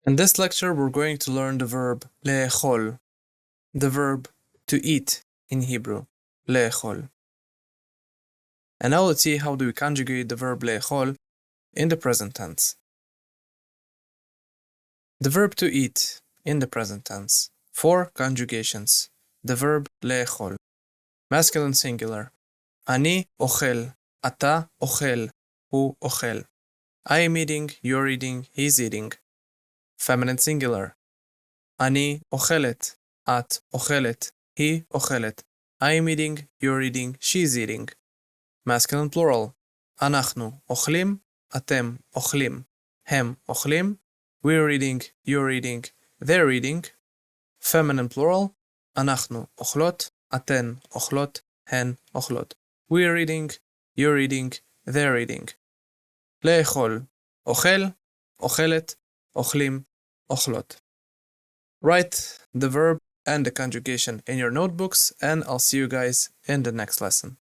In this lecture, we're going to learn the verb לאכול, the verb to eat in Hebrew, לאכול. And now let's see how do we conjugate the verb לאכול in the present tense. The verb to eat in the present tense. 4 conjugations. The verb לאכול. Masculine singular. אני אוכל, אתה אוכל, הוא אוכל. I am eating, you're eating, he's eating. Feminine singular. אני אוכלת, את אוכלת, היא אוכלת. I am eating, you're eating, she's eating. Masculine plural. אנחנו אוכלים, אתם אוכלים, הם אוכלים. We're eating, you're eating, they're eating. Feminine plural. אנחנו אוכלות, אתן אוכלות, הן אוכלות. We're eating, you're eating, they're eating. לאכול. אוכל, אוכלת, אוכלים, אוכלות. Write the verb and the conjugation in your notebooks, and I'll see you guys in the next lesson.